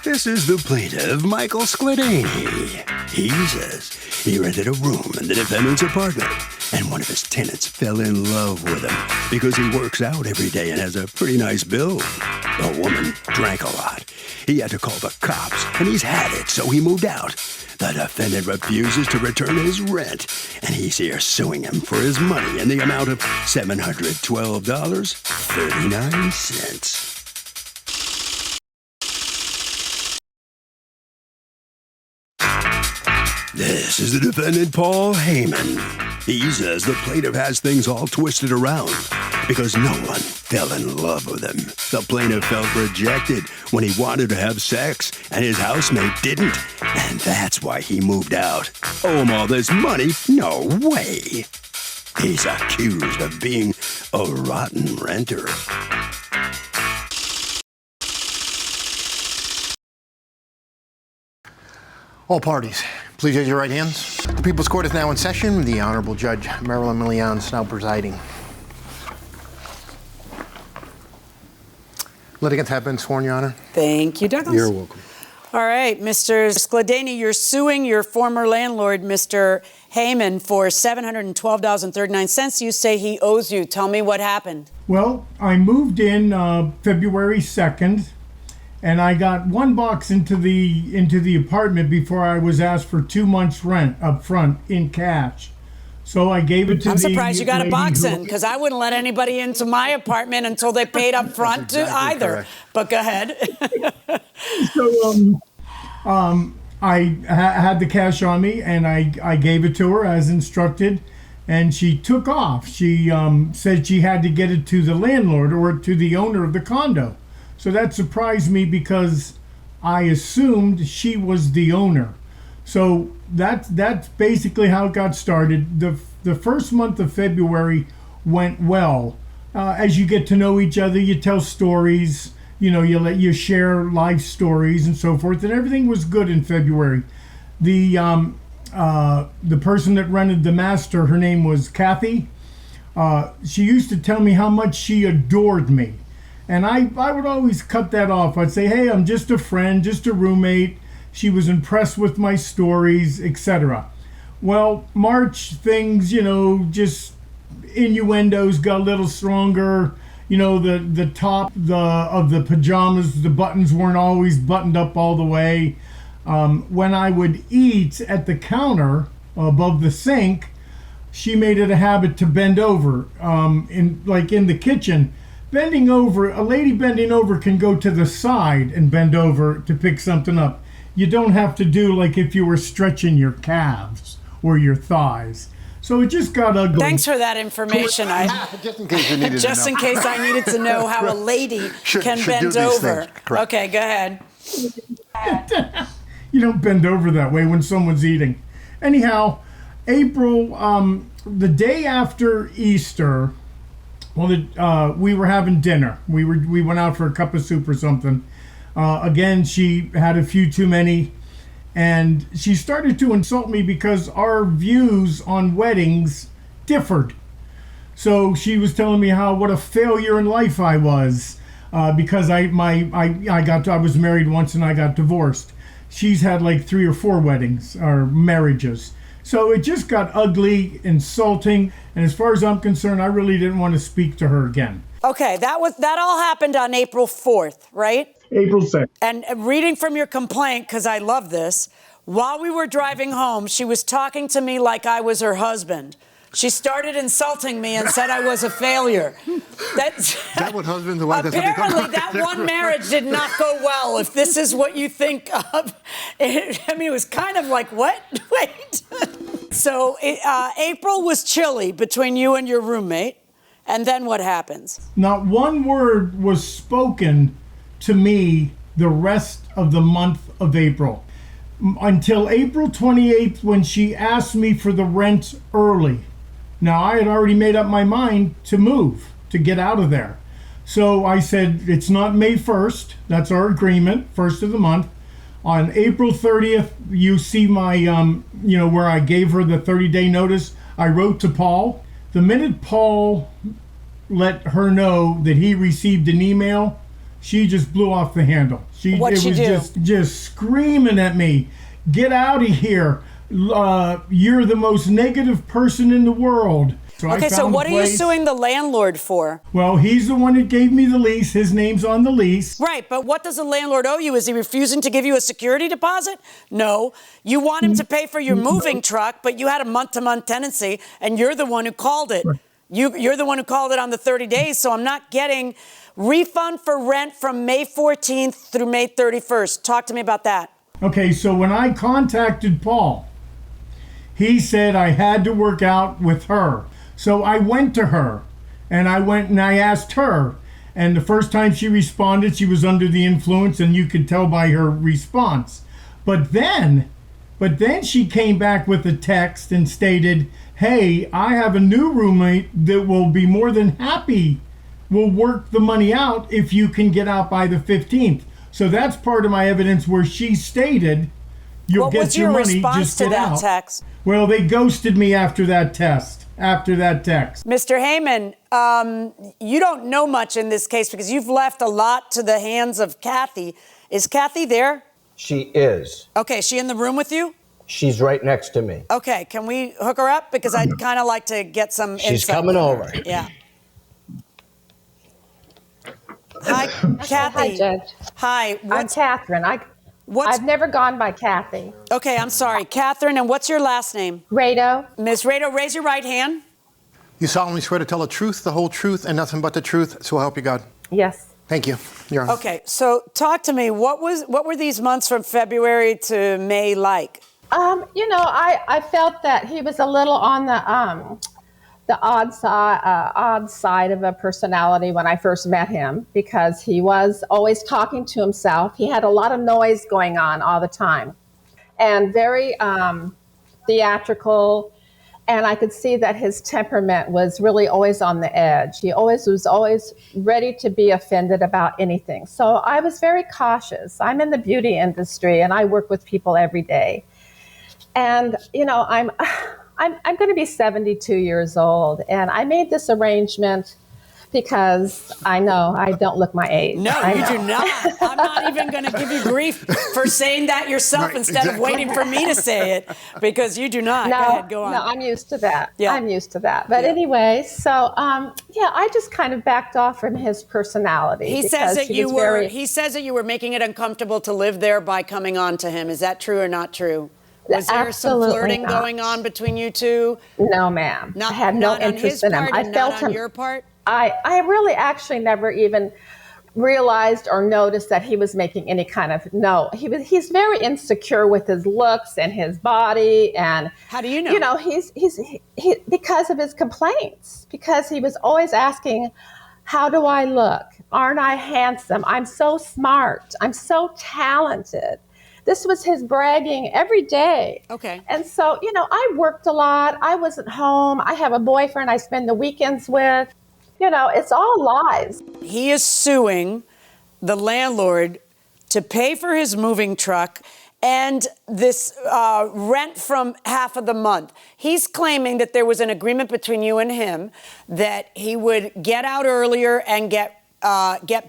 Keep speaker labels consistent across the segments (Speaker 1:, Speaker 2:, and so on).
Speaker 1: This is the plaintiff, Michael Skladany. He says he rented a room in the defendant's apartment, and one of his tenants fell in love with him because he works out every day and has a pretty nice build. The woman drank a lot. He had to call the cops, and he's had it, so he moved out. The defendant refuses to return his rent, and he's here suing him for his money in the amount of $712.39. This is the defendant, Paul Heyman. He says the plaintiff has things all twisted around because no one fell in love with him. The plaintiff felt rejected when he wanted to have sex, and his housemate didn't, and that's why he moved out. Owe him all this money? No way. He's accused of being a rotten renter.
Speaker 2: All parties, please raise your right hands. The People's Court is now in session. The Honorable Judge Marilyn Milian is now presiding. Litigants have been sworn, Your Honor.
Speaker 3: Thank you, Douglas.
Speaker 2: You're welcome.
Speaker 3: All right, Mr. Skladany, you're suing your former landlord, Mr. Heyman, for $712.39. You say he owes you. Tell me what happened.
Speaker 4: Well, I moved in February 2nd, and I got one box into the apartment before I was asked for 2 months' rent up front in cash. So I gave it to
Speaker 3: I'm surprised you got a box in, because I wouldn't let anybody into my apartment until they paid up front either. Correct. But go ahead.
Speaker 4: So I had the cash on me, and I gave it to her as instructed, and she took off. She said she had to get it to the landlord or to the owner of the condo. So that surprised me because I assumed she was the owner. So that's basically how it got started. The first month of February went well. As you get to know each other, you tell stories, you share life stories and so forth, and everything was good in February. The person that rented the master, her name was Kathy. She used to tell me how much she adored me. And I would always cut that off. I'd say, hey, I'm just a friend, just a roommate. She was impressed with my stories, etc. Well, March, things, just innuendos got a little stronger. The top of the pajamas, the buttons weren't always buttoned up all the way. When I would eat at the counter above the sink, she made it a habit to bend over, in the kitchen. Bending over, a lady bending over can go to the side and bend over to pick something up. You don't have to do like if you were stretching your calves or your thighs. So it just got ugly.
Speaker 3: Thanks for that information.
Speaker 2: Just in case you needed to know.
Speaker 3: Just in case I needed to know how a lady can bend over. Okay, go ahead.
Speaker 4: You don't bend over that way when someone's eating. Anyhow, April, the day after Easter, we were having dinner. We went out for a cup of soup or something. Again, she had a few too many, and she started to insult me because our views on weddings differed. So she was telling me what a failure in life I was because I was married once and I got divorced. She's had like 3 or 4 weddings or marriages. So it just got ugly, insulting, and as far as I'm concerned, I really didn't want to speak to her again.
Speaker 3: Okay, that all happened on April 4th, right?
Speaker 4: April 2nd.
Speaker 3: And reading from your complaint, because I love this, while we were driving home, she was talking to me like I was her husband. She started insulting me and said I was a failure.
Speaker 2: Is that what husbands and wives?
Speaker 3: Apparently, that one marriage did not go well, if this is what you think of. It was kind of like, what? Wait. So April was chilly between you and your roommate. And then what happens?
Speaker 4: Not one word was spoken to me the rest of the month of April. Until April 28th, when she asked me for the rent early. Now, I had already made up my mind to move, to get out of there. So I said, it's not May 1st. That's our agreement, first of the month. On April 30th, you see my, where I gave her the 30-day notice. I wrote to Paul. The minute Paul let her know that he received an email, she just blew off the handle.
Speaker 3: What'd she do?
Speaker 4: Just screaming at me, "Get out of here! You're the most negative person in the world."
Speaker 3: So what are you suing the landlord for?
Speaker 4: Well, he's the one that gave me the lease. His name's on the lease.
Speaker 3: Right, but what does the landlord owe you? Is he refusing to give you a security deposit? No. You want him to pay for your moving truck, but you had a month-to-month tenancy, and you're the one who called it.
Speaker 4: Right.
Speaker 3: You're the one who called it on the 30 days, so I'm not getting refund for rent from May 14th through May 31st. Talk to me about that.
Speaker 4: Okay, so when I contacted Paul, he said I had to work out with her. So I went to her, and I asked her, and the first time she responded, she was under the influence, and you could tell by her response. But then she came back with a text and stated, "Hey, I have a new roommate that will be more than happy, will work the money out if you can get out by the 15th. So that's part of my evidence where she stated, "You'll get your money, just get out."
Speaker 3: What was your response to that text?
Speaker 4: Well, they ghosted me after that text.
Speaker 3: Mr. Heyman, you don't know much in this case because you've left a lot to the hands of Kathy. Is Kathy there?
Speaker 5: She is.
Speaker 3: Okay, is she in the room with you?
Speaker 5: She's right next to me.
Speaker 3: Okay, can we hook her up? Because I'd kind of like to get some insight.
Speaker 5: She's coming over.
Speaker 3: Yeah. Hi, Kathy.
Speaker 6: Hi, Judge.
Speaker 3: Hi.
Speaker 6: I'm Catherine. I've never gone by Kathy.
Speaker 3: Okay, I'm sorry. Catherine, and what's your last name?
Speaker 6: Rado.
Speaker 3: Ms. Rado, raise your right hand.
Speaker 2: You solemnly swear to tell the truth, the whole truth, and nothing but the truth, so help you God.
Speaker 6: Yes.
Speaker 2: Thank you. You're on.
Speaker 3: Okay, so talk to me. What were these months from February to May like?
Speaker 6: I felt that he was a little on the odd side of a personality when I first met him, because he was always talking to himself. He had a lot of noise going on all the time, and very theatrical. And I could see that his temperament was really always on the edge. He was always ready to be offended about anything. So I was very cautious. I'm in the beauty industry, and I work with people every day. And I'm going to be 72 years old, and I made this arrangement because I know I don't look my age.
Speaker 3: No, you do not. I'm not even going to give you grief for saying that yourself instead of waiting for me to say it, because you do not.
Speaker 6: No,
Speaker 3: go ahead, go on.
Speaker 6: No, I'm used to that.
Speaker 3: Yeah.
Speaker 6: I'm used to that. But anyway, so I just kind of backed off from his personality.
Speaker 3: He says that you were making it uncomfortable to live there by coming on to him. Is that true or not true? Was there some flirting going on between you two?
Speaker 6: No, ma'am. I had no interest in him. I felt him.
Speaker 3: On your part?
Speaker 6: I really actually never even realized or noticed that he was making any kind of he's very insecure with his looks and his body. And
Speaker 3: how do you know?
Speaker 6: He's because of his complaints, because he was always asking, how do I look? Aren't I handsome? I'm so smart. I'm so talented. This was his bragging every day.
Speaker 3: Okay.
Speaker 6: And so, I worked a lot. I wasn't home. I have a boyfriend I spend the weekends with. It's all lies.
Speaker 3: He is suing the landlord to pay for his moving truck and this rent from half of the month. He's claiming that there was an agreement between you and him that he would get out earlier and get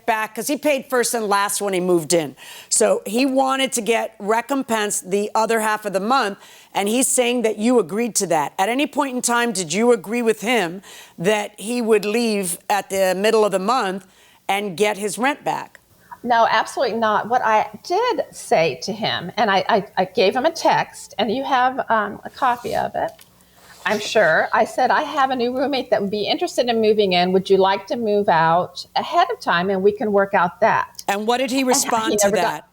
Speaker 3: back, because he paid first and last when he moved in. So he wanted to get recompense the other half of the month, and he's saying that you agreed to that. At any point in time, did you agree with him that he would leave at the middle of the month and get his rent back?
Speaker 6: No, absolutely not. What I did say to him, and I gave him a text, and you have a copy of it, I'm sure. I said, I have a new roommate that would be interested in moving in. Would you like to move out ahead of time, and we can work out that?
Speaker 3: And what did he respond to that?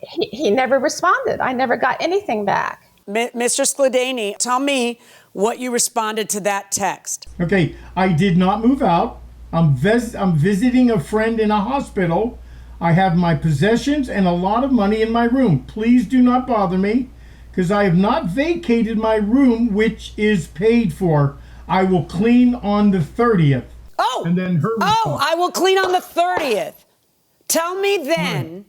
Speaker 6: He never responded. I never got anything back.
Speaker 3: Mr. Skladany, tell me what you responded to that text.
Speaker 4: Okay, I did not move out. I'm visiting a friend in a hospital. I have my possessions and a lot of money in my room. Please do not bother me, because I have not vacated my room, which is paid for. I will clean on the 30th.
Speaker 3: Oh,
Speaker 4: and then
Speaker 3: I will clean on the 30th. Tell me then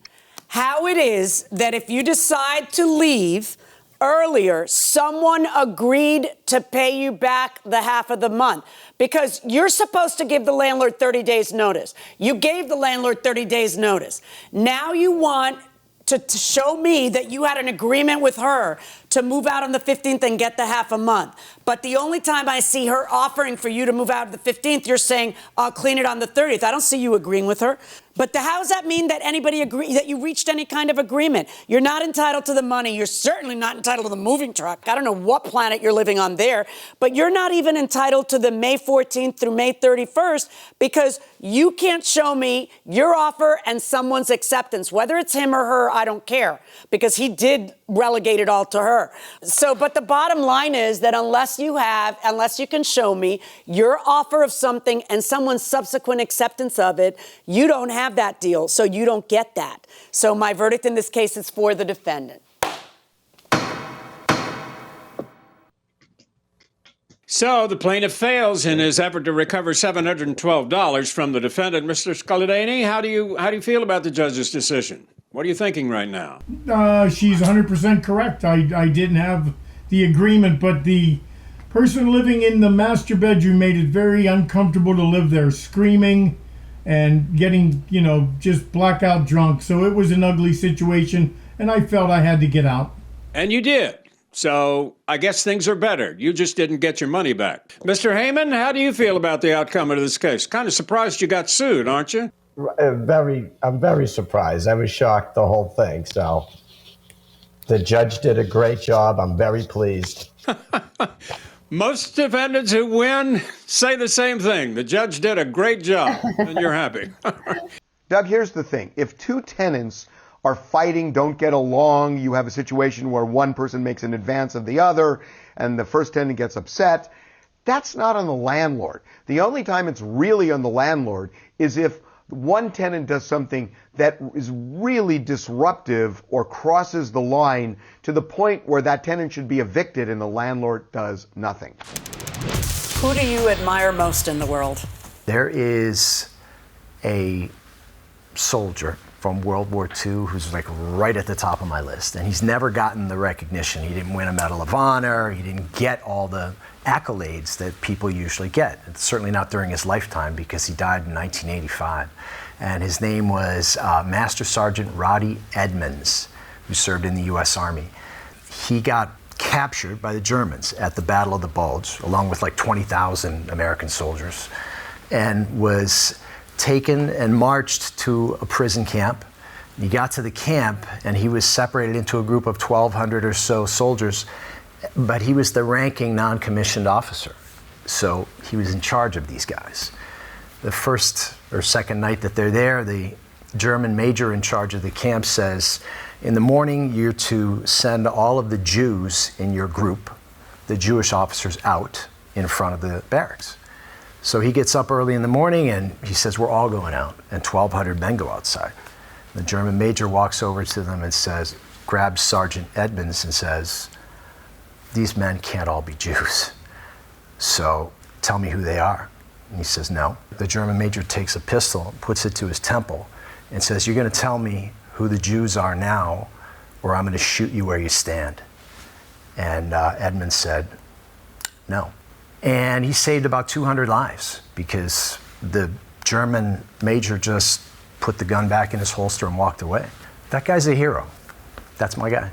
Speaker 3: how it is that if you decide to leave earlier, someone agreed to pay you back the half of the month because you're supposed to give the landlord 30 days notice. You gave the landlord 30 days notice. Now you want to show me that you had an agreement with her to move out on the 15th and get the half a month. But the only time I see her offering for you to move out on the 15th, you're saying, I'll clean it on the 30th. I don't see you agreeing with her. But how does that mean that that you reached any kind of agreement? You're not entitled to the money. You're certainly not entitled to the moving truck. I don't know what planet you're living on there, but you're not even entitled to the May 14th through May 31st because you can't show me your offer and someone's acceptance. Whether it's him or her, I don't care because he did relegate it all to her. So, but the bottom line is that unless you can show me your offer of something and someone's subsequent acceptance of it, you don't have that deal, so you don't get that. So my verdict in this case is for the defendant.
Speaker 7: So the plaintiff fails in his effort to recover $712 from the defendant. Mr. Scaladini, how do you feel about the judge's decision? What are you thinking right now?
Speaker 4: She's 100% correct. I didn't have the agreement, but the person living in the master bedroom made it very uncomfortable to live there, screaming and getting, just blackout drunk. So it was an ugly situation, and I felt I had to get out.
Speaker 7: And you did. So I guess things are better. You just didn't get your money back. Mr. Heyman, how do you feel about the outcome of this case? Kind of surprised you got sued, aren't you?
Speaker 5: I'm very surprised. I was shocked, the whole thing. So the judge did a great job. I'm very pleased.
Speaker 7: Most defendants who win say the same thing. The judge did a great job, and you're happy.
Speaker 2: Doug, here's the thing. If two tenants are fighting, don't get along, you have a situation where one person makes an advance of the other, and the first tenant gets upset, that's not on the landlord. The only time it's really on the landlord is if one tenant does something that is really disruptive or crosses the line to the point where that tenant should be evicted and the landlord does nothing.
Speaker 3: Who do you admire most in the world?
Speaker 8: There is a soldier from World War II who's like right at the top of my list, and he's never gotten the recognition. He didn't win a Medal of Honor. He didn't get all the accolades that people usually get. It's certainly not during his lifetime because he died in 1985. And his name was Master Sergeant Roddy Edmonds, who served in the U.S. Army. He got captured by the Germans at the Battle of the Bulge, along with like 20,000 American soldiers, and was taken and marched to a prison camp. He got to the camp and he was separated into a group of 1,200 or so soldiers, but he was the ranking non-commissioned officer. So he was in charge of these guys. The first or second night that they're there, the German major in charge of the camp says, in the morning you're to send all of the Jews in your group, the Jewish officers, out in front of the barracks. So he gets up early in the morning and he says, we're all going out, and 1,200 men go outside. The German major walks over to them and says, grabs Sergeant Edmonds and says, these men can't all be Jews. So tell me who they are. And he says, no. The German major takes a pistol, puts it to his temple, and says, you're going to tell me who the Jews are now, or I'm going to shoot you where you stand. And Edmonds said, no. And he saved about 200 lives because the German major just put the gun back in his holster and walked away. That guy's a hero. That's my guy.